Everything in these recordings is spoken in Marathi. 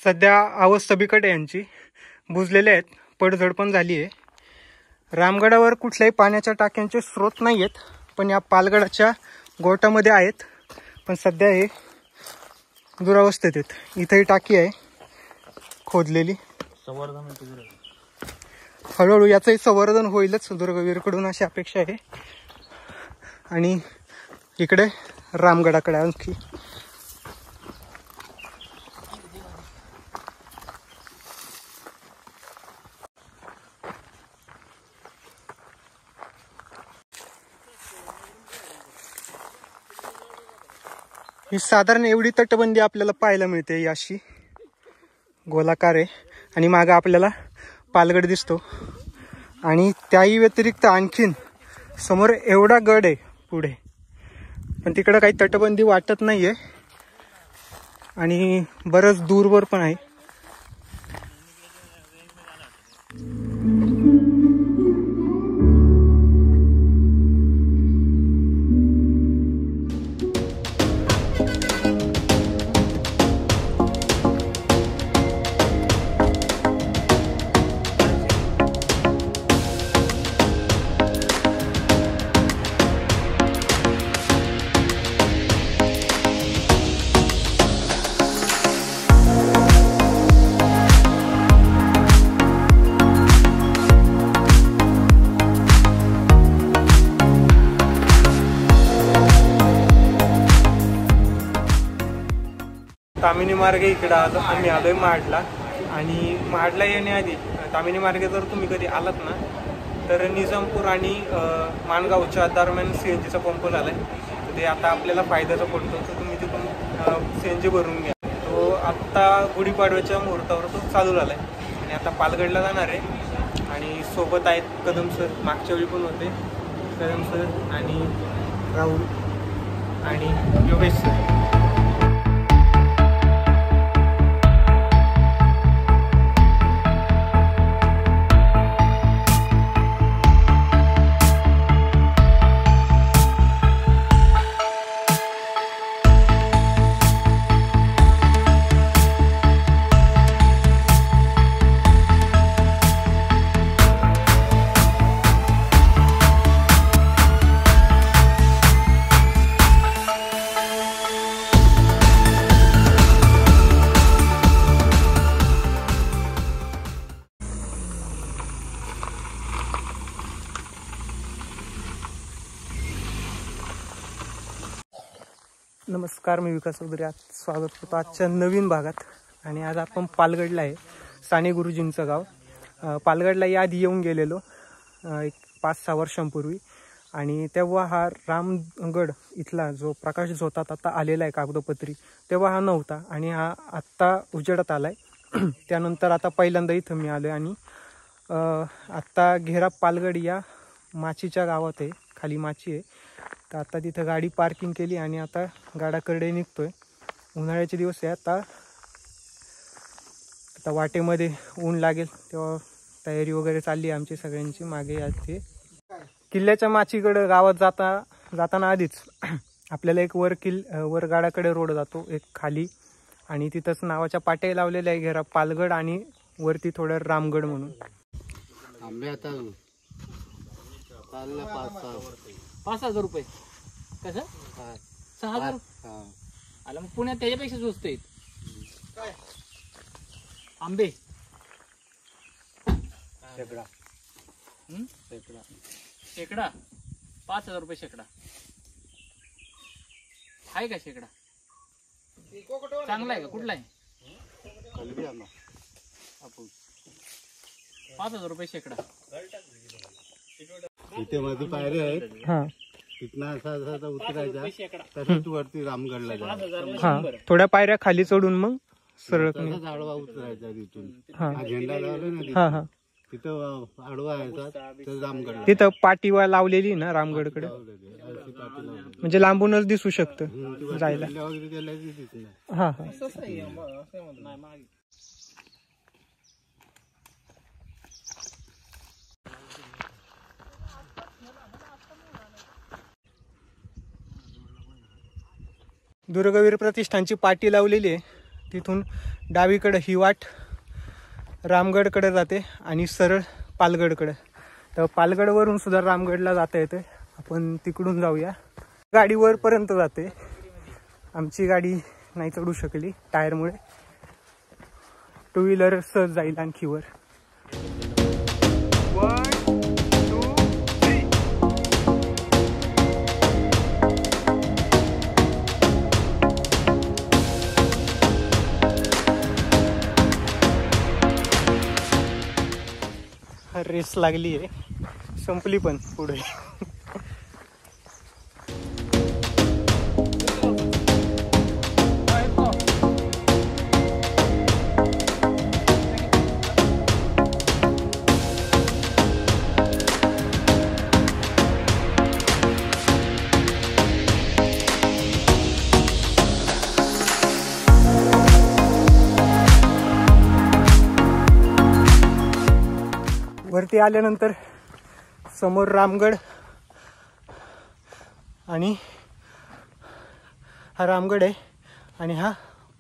सध्या अवस्था बिकट आहे यांची, बुजलेले आहेत, पडझड पण झाली आहे. रामगडावर कुठल्याही पाण्याच्या टाक्यांचे स्रोत नाही आहेत, पण या पालगडाच्या गोटामध्ये आहेत. पण सध्या हे दुरावस्थेत आहेत. इथेही टाकी आहे खोदलेली. हळूहळू याचंही संवर्धन होईलच दुर्गवीरकडून अशी अपेक्षा आहे. आणि इकडे रामगडाकडे आणखी ही साधारण एवढी तटबंदी आपल्याला पाहायला मिळते. ही अशी गोलाकार आहे आणि मागे आपल्याला पालगड दिसतो. आणि त्याही व्यतिरिक्त आणखीन समोर एवढा गड आहे पुढे, पण तिकडं काही तटबंदी वाटत नाहीये आणि बरंच दूरवर पण आहे. तामिनी मार्गे इकडं आम्ही आलोय महाडला. आणि महाडला येण्याआधी तामिनी मार्गे जर तुम्ही कधी आलात ना, तर निजामपूर आणि माणगावच्या दरम्यान CNGचा पंप झालाय. तर ते आता आपल्याला फायद्याचा पडतो. तर तुम्ही तिथून CNG भरून घ्या. तो आत्ता गुढीपाडव्याच्या मुहूर्तावर तो चालू झालाय आणि आता पालगडला जाणार आहे. आणि सोबत आहेत कदम सर, मागच्या वेळी पण होते कदम सर आणि राहुल आणि योगेश सर. नमस्कार, मी विकास चौधरी. आज स्वागत करतो आजच्या नवीन भागात. आणि आज आपण पालगडला आहे, साने गुरुजींचं गाव. पालगडला याआधी येऊन गेलेलो एक 5-6 वर्षांपूर्वी. आणि तेव्हा हा रामगड इथला जो प्रकाश झोतात आता आलेला आहे कागदोपत्री, तेव्हा हा नव्हता आणि हा आत्ता उजेडात आलाय. त्यानंतर आता पहिल्यांदा इथं मी आलो. आणि आत्ता घेरा पालगड या माचीच्या गावात आहे, खाली माची आहे. तर आता तिथं गाडी पार्किंग केली आणि आता गाडाकडे निघतोय. उन्हाळ्याचे दिवस आहे. आता वाटेमध्ये ऊन लागेल तेव्हा तयारी वगैरे चालली आहे आमची सगळ्यांची. मागे ते किल्ल्याच्या माचीकडे गावात जाताना आधीच आपल्याला एक वर गाडाकडे रोड जातो, एक खाली. आणि तिथंच नावाच्या पाट्या लावलेल्या आहे, घेरा पालगड आणि वरती थोडं रामगड म्हणून. आंबे आता 5,000 रुपये कसं 6,000 आला. मग पुण्यात त्याच्यापेक्षा स्वस्त आहेत आंबे. शेकडा 5,000 रुपये शेकडा आहे का? शेकडा चांगला आहे का? कुठला आहे? 5,000 रुपये शेकडा. इथे मध्ये पायऱ्या आहेत. हा, तिथनं असा उतरायचा, तसंच वरती रामगडला जायचं. हा, थोड्या पायऱ्या खाली चढून मग सरळ तसंच आडवा उतरायचा तिथून. हा हा झेंडा लावला ना हा तिथं, हा तिथं आडवा यायचा, तर रामगडला तिथं पाटीवा लावलेली ना रामगडकडे, अशी पाटी लावली. म्हणजे लांबूनच दिसू शकतं ती वरती जायला. किल्ल्या वगैरे गेल्या की तिथनं. हा हा. दुर्गवीर प्रतिष्ठानची पाटी लावलेली आहे. तिथून डावीकडे ही वाट रामगडकडे जाते आणि सरळ पालगडकडे. तर पालगडवरून सुद्धा रामगडला जाता येते. आपण तिकडून जाऊया. गाडी वरपर्यंत जाते. आमची गाडी नाही चढू शकली टायरमुळे. 2 व्हीलर सहज जाईल आणखी वर. 1 2 3. रेस लागली आहे. संपली पण पुढे. वरती आल्यानंतर समोर रामगड आणि हा रामगड आहे आणि हा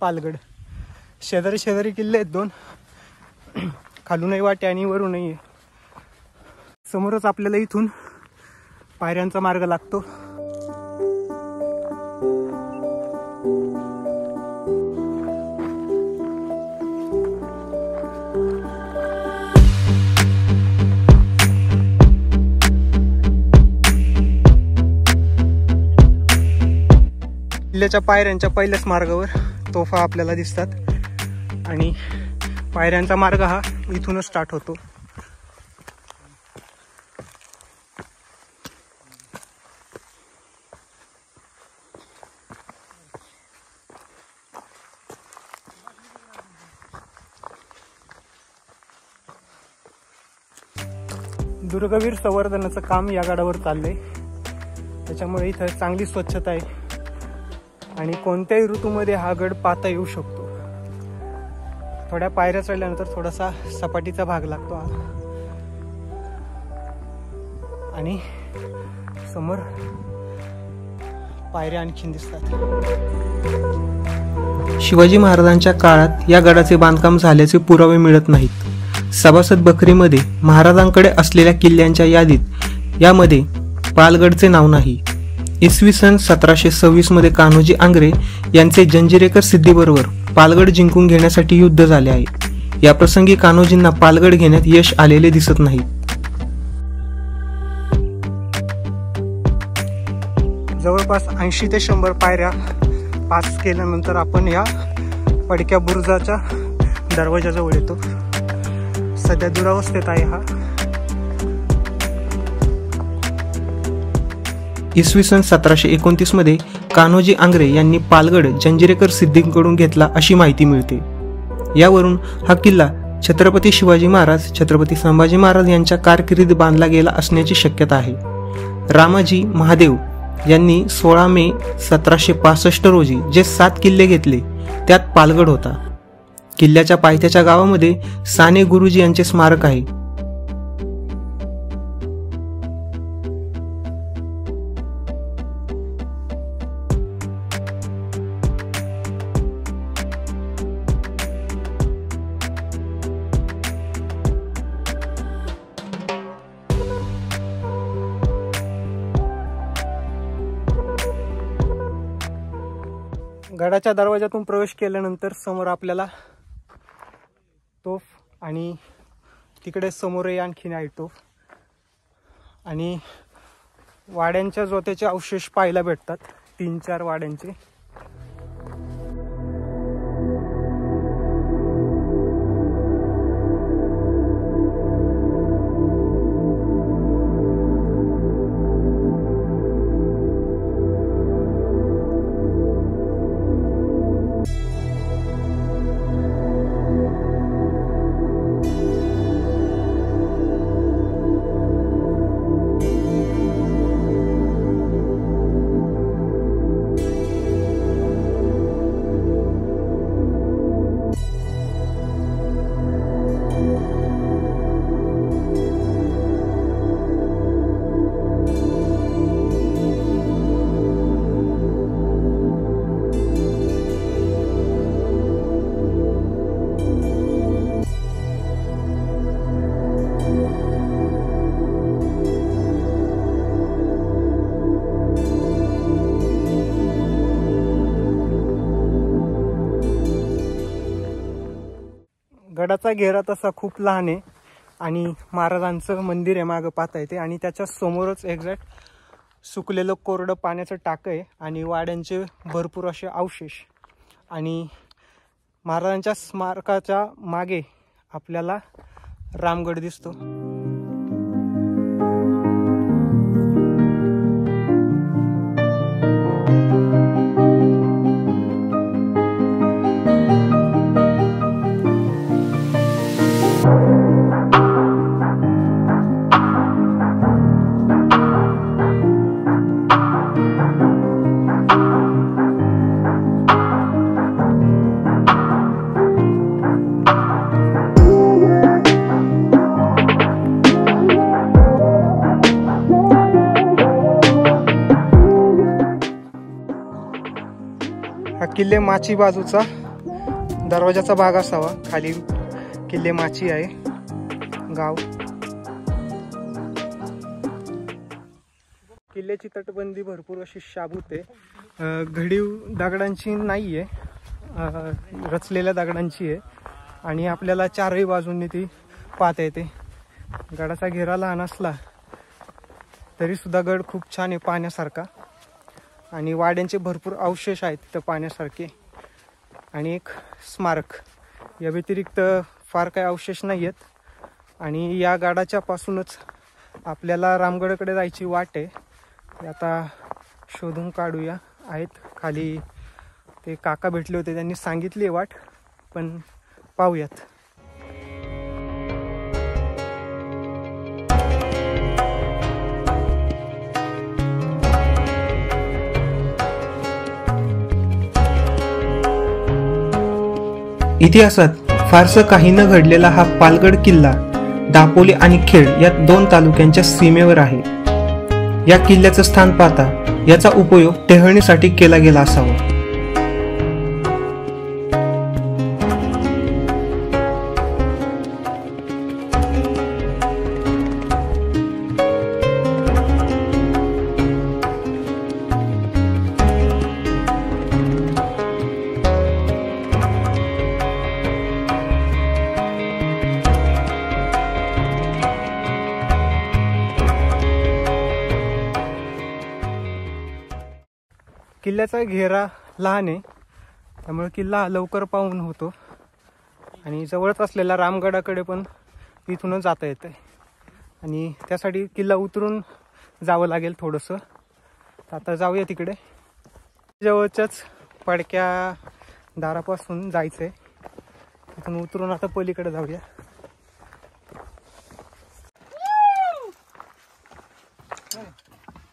पालगड. शेजारी शेजारी किल्ले आहेत 2. खालूनही वाटे आणि वरूनही आहे. समोरच आपल्याला इथून पायऱ्यांचा मार्ग लागतो. किल्ल्याच्या पायऱ्यांच्या पहिल्याच मार्गावर तोफा आपल्याला दिसतात आणि पायऱ्यांचा मार्ग हा इथूनच स्टार्ट होतो. दुर्गवीर संवर्धनाचं काम या गडावर चाललंय. त्याच्यामुळे इथं चांगली स्वच्छता आहे आणि कोणत्याही ऋतूमध्ये हा गड पाहता येऊ शकतो. थोड्या पायऱ्या चढल्यानंतर थोडासा सपाटीचा भाग लागतो आणि समोर पायऱ्या आणखीन दिसतात. शिवाजी महाराजांच्या काळात या गडाचे बांधकाम झाल्याचे पुरावे मिळत नाहीत. सभासद बखरीमध्ये महाराजांकडे असलेल्या किल्ल्यांच्या यादीत यामध्ये पालगडचे नाव नाही. इसवी सन 1726 मध्ये कान्होजी आंग्रे यांचे जंजिरेकर सिद्धीबरोबर पालगड जिंकून घेण्यासाठी युद्ध झाले आहे. या प्रसंगी कान्होजींना पालगड घेण्यात यश आलेले दिसत नाही. जवळपास 80 ते 100 पायऱ्या पास केल्यानंतर आपण या पडक्या बुरुजाच्या दरवाजाजवळ येतो. सध्या दुरावस्थेत आहे हा. इसवी सन 1729 मध्ये कान्होजी आंग्रे यांनी पालगड जंजिरेकर सिद्धींकडून घेतला अशी माहिती मिळते. यावरून हा किल्ला छत्रपती शिवाजी महाराज, छत्रपती संभाजी महाराज यांच्या कारकिर्दीत बांधला गेला असण्याची शक्यता आहे. रामाजी महादेव यांनी 16 मे 1765 रोजी जे 7 किल्ले घेतले त्यात पालगड होता. किल्ल्याच्या पायथ्याच्या गावामध्ये साने गुरुजी यांचे स्मारक आहे. गडाच्या दरवाजातून प्रवेश केल्यानंतर समोर आपल्याला तोफ आणि तिकडे समोरही आणखीन आहे तोफ आणि वाड्यांच्या जोत्याचे अवशेष पाहायला भेटतात. 3-4 वाड्यांचे. गडाचा घेरा तसा खूप लहान आहे आणि महाराजांचं मंदिर आहे मागं पाहता येते आणि त्याच्या समोरच एक्झॅक्ट सुकलेलं कोरडं पाण्याचं टाकं आहे आणि वाड्यांचे भरपूर असे अवशेष आणि महाराजांच्या स्मारकाच्या मागे आपल्याला रामगड दिसतो. किल्ले माची बाजूचा दरवाजाचा भाग असावा. खाली किल्ले माची आहे गाव. किल्ल्याची तटबंदी भरपूर अशी शाबूत आहे. घडीव दगडांची नाही आहे, रचलेल्या दगडांची आहे आणि आपल्याला चारही बाजूंनी ती पाहता येते. गडाचा घेरा लहान असला तरी सुद्धा गड खूप छान आहे पाहण्यासारखा आणि वाड्यांचे भरपूर अवशेष आहेत तिथं पाहण्यासारखे आणि एक स्मारक. या व्यतिरिक्त फार काही अवशेष नाही आहेत आणि या गडाच्या पासूनच आपल्याला रामगडकडे जायची वाट आहे. ते आता शोधून काढूया. आहेत खाली ते काका भेटले होते, त्यांनी सांगितली वाट, पण पाहूयात. इतिहासात फारसं काही न घडलेला हा पालगड किल्ला दापोली आणि खेड या 2 तालुक्यांच्या सीमेवर आहे. या किल्ल्याचं स्थान पाहता याचा उपयोग टेहळणीसाठी केला गेला असावा. किल्ल्याचा घेरा लहान आहे त्यामुळे किल्ला लवकर पाहून होतो आणि जवळच असलेल्या रामगडाकडे पण इथूनच जाता येतं आणि त्यासाठी किल्ला उतरून जावं लागेल थोडंसं. आता जाऊया तिकडे. जवळच्याच पडक्या दारापासून जायचं आहे. तिथून उतरून आता पलीकडे जाऊया.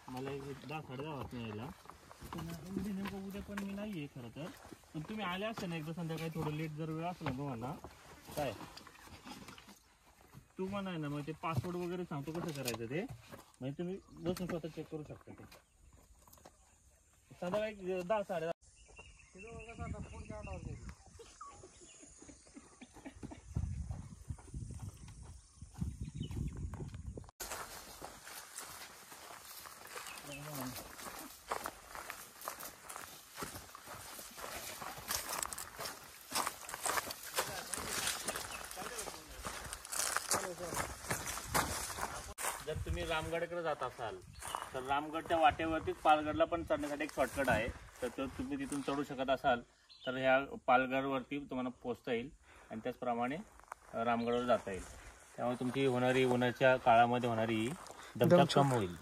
मला 10-10:30 वाजता यायला नेमकं उद्या पण मी नाही आहे खरं तर, पण तुम्ही आले असते ना एकदा संध्याकाळी थोडं लेट जर वेळ असला तुम्हाला काय तू म्हणाय ना मग ते पासवर्ड वगैरे सांगतो कसं करायचं ते, म्हणजे तुम्ही बसून स्वतः चेक करू शकता. ते संध्याकाळी 10-10:30 जर तुम्ही रामगडकडे जात असाल तर रामगडच्या वाटेवरतीच पालगडला पण चढण्यासाठी एक शॉर्टकट आहे. तर तो तुम्ही तिथून चढू शकत असाल तर ह्या पालगडवरती तुम्हाला पोहोचता येईल आणि त्याचप्रमाणे रामगडवर जाता येईल. त्यामुळे तुमची होणारी उन्हाच्या काळामध्ये होणारी दमछाक कम होईल.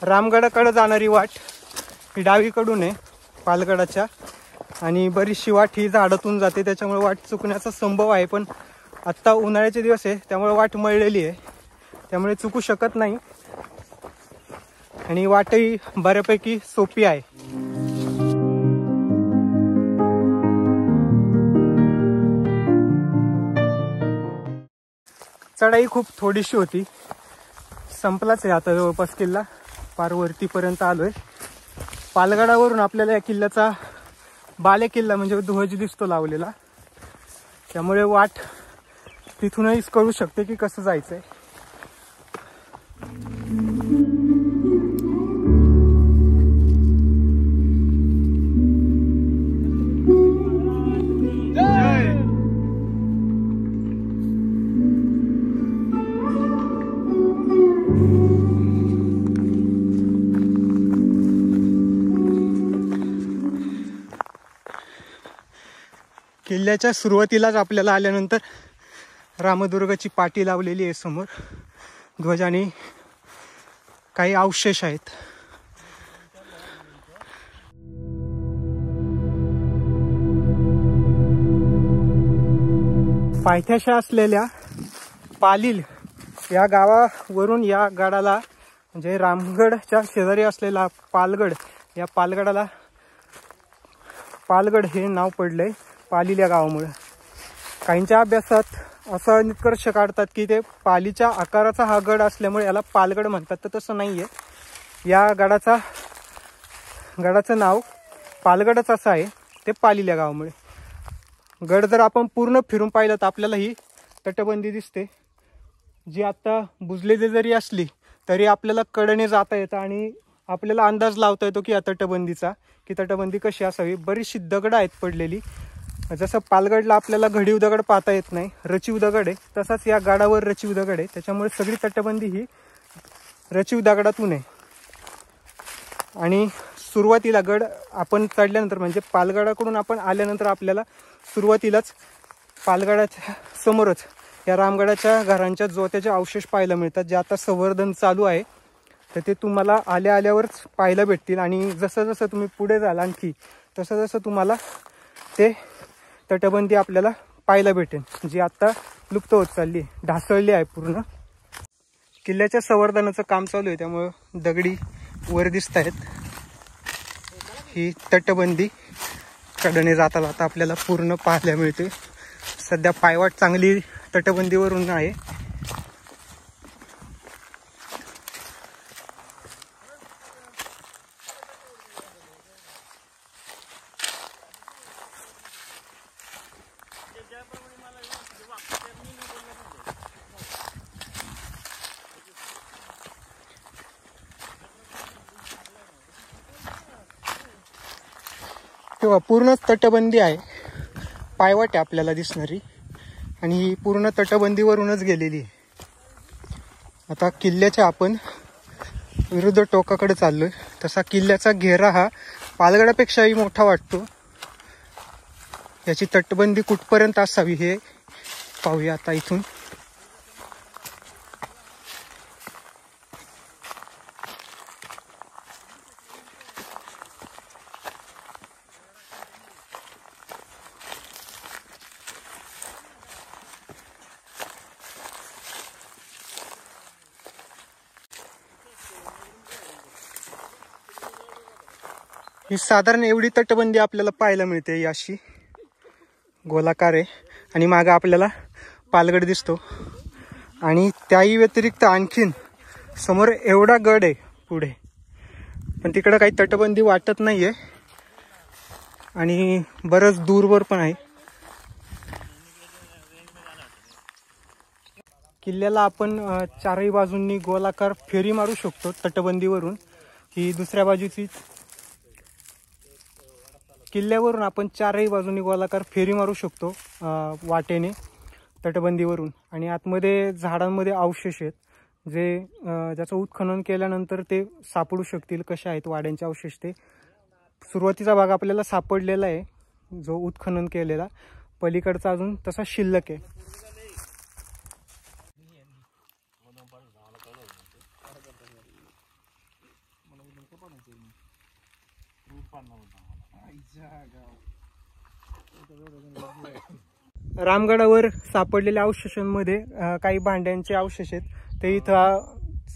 रामगडाकडे जाणारी वाट ही डावीकडून आहे पालगडाच्या आणि बरीचशी वाट ही झाडातून जाते, त्याच्यामुळे वाट चुकण्याचा संभव आहे. पण आत्ता उन्हाळ्याचे दिवस आहे त्यामुळे वाट मळलेली आहे, त्यामुळे चुकू शकत नाही आणि वाटही बऱ्यापैकी सोपी आहे. चढाई खूप थोडीशी होती, संपलाच आहे आता जवळपास किल्ला. पार वरतीपर्यंत आलोय. पालगडावरून आपल्याला या किल्ल्याचा बाले किल्ला म्हणजे ध्वज दिसतो लावलेला, त्यामुळे वाट तिथूनही कळू शकते की कसं जायचंय. किल्ल्याच्या सुरुवातीलाच आपल्याला आल्यानंतर रामदुर्गाची पाटी लावलेली आहे समोर. ध्वज आणि काही अवशेष आहेत. पायथ्याशा असलेल्या पालील या गावावरून या गडाला म्हणजे रामगडच्या शेजारी असलेला पालगड, या पालगडाला पालगड हे नाव पडलंय पालील या गावामुळे. काहींच्या अभ्यासात असा निष्कर्ष काढतात की ते पालीच्या आकाराचा हा गड असल्यामुळे याला पालगड म्हणतात, तर तसं नाहीये. या गडाचं नाव पालगडच असं आहे, ते पालील या गावामुळे. गड जर आपण पूर्ण फिरून पाहिलं तर आपल्याला ही तटबंदी दिसते, जी आता बुजलेली जरी असली तरी आपल्याला कडेने जाता येतं आणि आपल्याला अंदाज लावता येतो की या तटबंदीचा, की तटबंदी कशी असावी. बरीचशी दगड आहेत पडलेली. जसं पालगडला आपल्याला घडीव दगड पाहता येत नाही, रचीव दगड आहे, तसाच या गडावर रचीव दगड आहे. त्याच्यामुळे सगळी तटबंदी ही रचीव दगडातून आहे. आणि सुरुवातीला गड आपण चढल्यानंतर म्हणजे पालगडाकडून आपण आल्यानंतर आपल्याला सुरुवातीलाच पालगडाच्या समोरच या रामगडाच्या घरांच्या जोत्याचे अवशेष पाहायला मिळतात, जे आता संवर्धन चालू आहे. तर ते तुम्हाला आल्यावरच पाहायला भेटतील. आणि जसं जसं तुम्ही पुढे जाल आणखी तसं जसं तुम्हाला ते तटबंदी आपल्याला पाहायला भेटेल, जी आता लुप्त होत चालली, ढासळली आहे पूर्ण. किल्ल्याच्या संवर्धनाचं काम चालू आहे, त्यामुळं दगडी वर दिसत आहेत. ही तटबंदी कडेने जाता जाता आपल्याला पूर्ण पाहायला मिळते. सध्या पायवाट चांगली तटबंदीवरून आहे. तेव्हा पूर्ण तटबंदी आहे, पायवाट आहे आपल्याला दिसणारी, आणि ही पूर्ण तटबंदीवरूनच गेलेली आहे. आता किल्ल्याच्या आपण विरुद्ध टोकाकडे चाललोय. तसा किल्ल्याचा घेरा हा पालगडापेक्षाही मोठा वाटतो. याची तटबंदी कुठपर्यंत असावी हे पाहूया आता इथून. ही साधारण एवढी तटबंदी आपल्याला पाहायला मिळते. ही अशी गोलाकार आहे आणि मागं आपल्याला पालगड दिसतो. आणि त्याही व्यतिरिक्त आणखीन समोर एवढा गड आहे पुढे, पण तिकडं काही तटबंदी वाटत नाहीये आणि बरंच दूरवर पण आहे. किल्ल्याला आपण चारही बाजूंनी गोलाकार फेरी मारू शकतो तटबंदीवरून. ही दुसऱ्या बाजूची किल्ल्यावरून आपण चारही बाजूंनी गोलाकार फेरी मारू शकतो वाटेने तटबंदीवरून. आणि आतमध्ये झाडांमध्ये अवशेष आहेत, जे ज्याचं उत्खनन केल्यानंतर ते सापडू शकतील. कशा आहेत वाड्यांचे अवशेष, ते सुरुवातीचा भाग आपल्याला सापडलेला आहे जो उत्खनन केलेला, पलीकडचा अजून तसा शिल्लक आहे. रामगडावर सापडलेल्या अवशेषांमध्ये काही भांड्यांचे अवशेष आहेत, ते इथं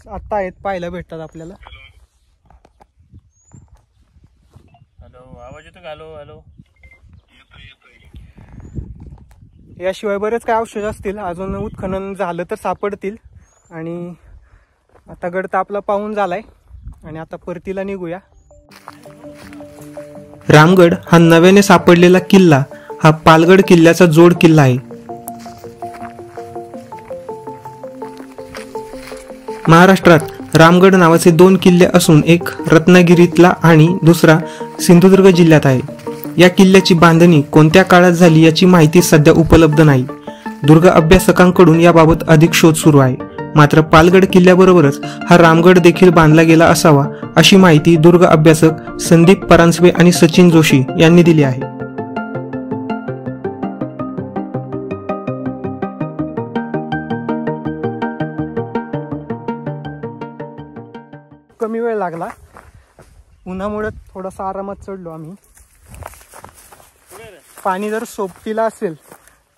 आत्ता आहेत पाहायला भेटतात आपल्याला. हॅलो, आवाज येतो का? Hello hello. याशिवाय बरेच काही अवशेष असतील, अजून उत्खनन झालं तर सापडतील. आणि आता गड तर आपला पाहून झालाय आणि आता परतीला निघूया. रामगड हा नव्याने सापडलेला किल्ला हा पालगड किल्ल्याचा जोड किल्ला आहे. महाराष्ट्रात रामगड नावाचे 2 किल्ले असून एक रत्नागिरीतला आणि दुसरा सिंधुदुर्ग जिल्ह्यात आहे. या किल्ल्याची बांधणी कोणत्या काळात झाली याची माहिती सध्या उपलब्ध नाही. दुर्ग अभ्यासकांकडून याबाबत अधिक शोध सुरू आहे. मात्र पालगड किल्ल्याबरोबरच हा रामगड देखील बांधला गेला असावा अशी माहिती दुर्ग अभ्यासक संदीप परांजपे आणि सचिन जोशी यांनी दिली आहे. थोडासा आरामात चढलो आम्ही. पाणी जर सोबतीला असेल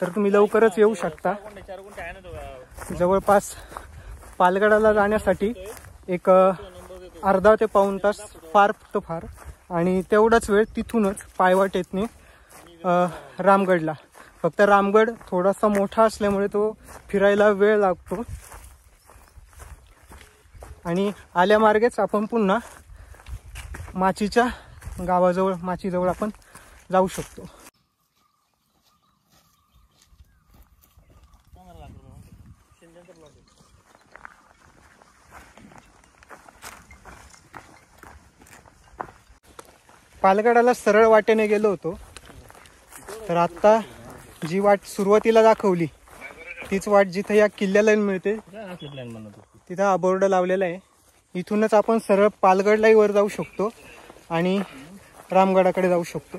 तर तुम्ही लवकरच येऊ शकता. जवळपास पालगडाला जाण्यासाठी एक अर्धा ते पाऊण तास फार तर फार, आणि तेवढाच वेळ तिथूनच पायवाटेतने रामगडला. फक्त रामगड थोडासा मोठा असल्यामुळे तो फिरायला वेळ लागतो, आणि आल्यामार्गेच आपण पुन्हा माचीच्या गावाजवळ माचीजवळ आपण जाऊ शकतो. पालगडाला सरळ वाटेने गेलो होतो, तर आता जी वाट सुरुवातीला दाखवली तीच वाट जिथं या किल्ल्याला मिळते तिथं हा बोर्ड लावलेला आहे. इथूनच आपण सरळ पालगडलाही वर जाऊ शकतो आणि रामगडाकडे जाऊ शकतो.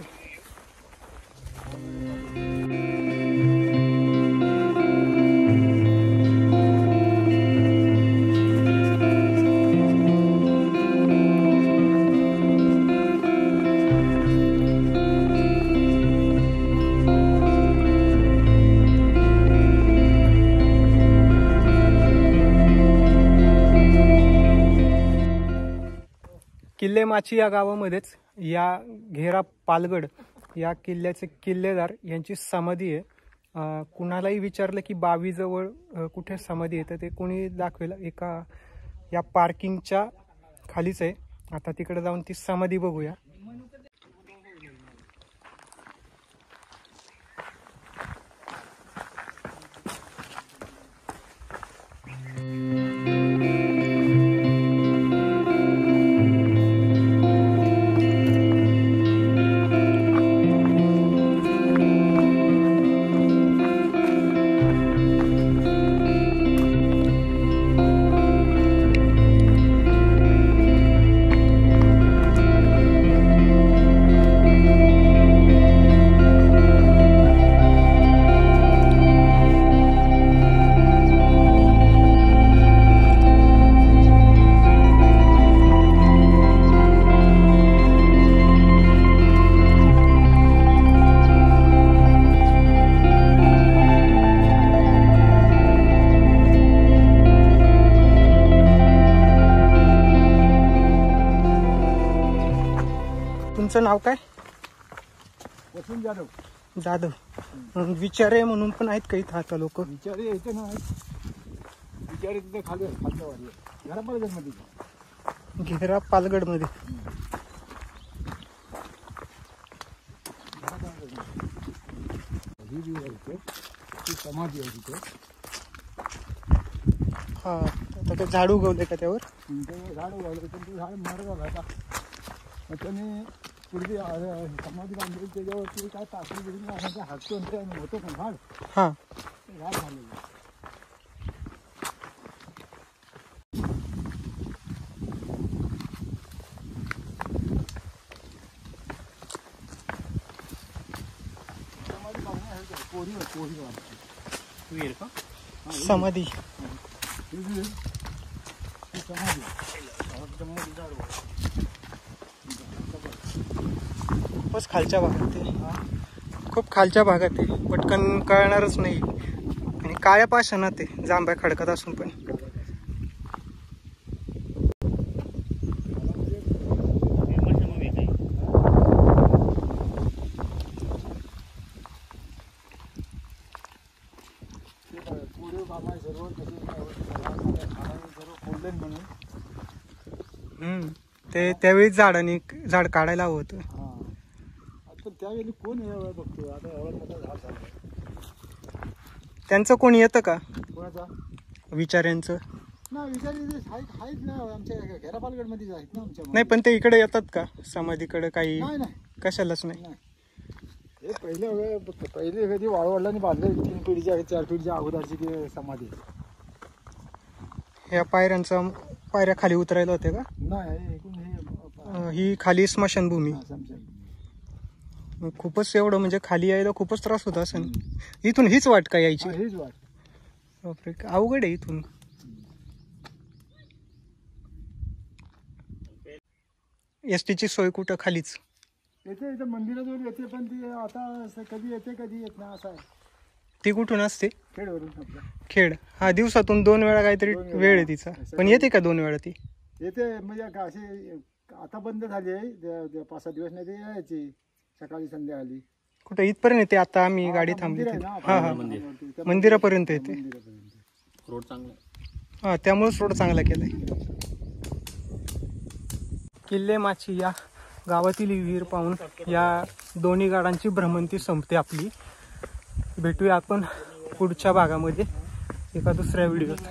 किल्ले माची या गावामध्येच या घेरा पालगड या किल्ल्याचे किल्लेदार यांची समाधी आहे. कुणालाही विचारलं की बावीजवळ कुठे समाधी आहे तर ते कोणी दाखवेल, एका या पार्किंगच्या खालीच आहे. आता तिकडे जाऊन ती समाधी बघूया. तुमचं नाव काय? वसंत जाधव. जाधव. विचारे म्हणून पण आहेत काही आता लोक? विचारे येते ना, विचारे तिथे खाली खालच्या वाढले घरा पालगडमध्ये. घेरा पालगडमध्ये. ही जी आहे ती समाधी आहे तिथे. हा, आता ते झाड उगवले का त्यावर? ते झाड उगवले पण ते झाड मरलं आता. मग त्याने पूर्वी समाधी बांधली त्याच्यावरती काय टाकली गेली असा हाततो आणि होतो पण झाड. हा, झाड झालेलं. समाधी. खूपच खालच्या भागात आहे, खूप खालच्या भागात आहे, पटकन कळणारच नाही. आणि काळ्या पाषाणात आहे, जांभ्या खडकत असून पण. ते त्यावेळी झाड काढायला हवं होतं. आता त्यावेळी कोण बघतो आता एवढं मोठं झाड झालं. त्यांचं कोणी येतं का? कोणाचा? विचाऱ्यांचं ना, विचारी आहेत ना आमच्या घेरापालगडमध्येच आहेत ना आमच्या. नाही, पण ते इकडे येतात का समाधीकडे? काही नाही नाही, कशालाच नाही. हे पहिले कधी वाळवडलांनी बांधले 3 पिढीच्या 4 पिढीच्या अगोदरची ती समाधी. ह्या पायऱ्या खाली उतरायला होते का? नाही, ही खाली स्मशानभूमी. खूपच एवढं म्हणजे खाली यायला खूपच त्रास होता असं. इथून हीच वाट का यायची? हीच वाट. बापरे, अवघड आहे इथून. एस टीची सोय कुठं खालीच? येते इथं मंदिराजवळ येते, पण ती आता कधी येते कधी येत नाही असं आहे. ती कुठून असते? खेडवरून आपलं खेड. हा, दिवसातून 2 वेळा काहीतरी वेळ आहे तिचा. पण येते का 2 वेळा ती? येते म्हणजे असे आता बंद झाली आहे 5-6 दिवस, नाही ते यायची सकाळी संध्याकाळी. कुठं इथपर्यंत येते? आता आम्ही गाडी थांबली मंदिर आहे तिथे. ना हा हा, मंदिरापर्यंत येते. मंदिरापर्यंत. रोड चांगला आहे. हा, त्यामुळेच रोड चांगला केलाय. किल्ले माची या गावातील विहीर पाहून या दोन्ही गाडांची भ्रमंती संपते आपली. भेटूया आपण पुढच्या भागामध्ये एका दुसऱ्या व्हिडिओत.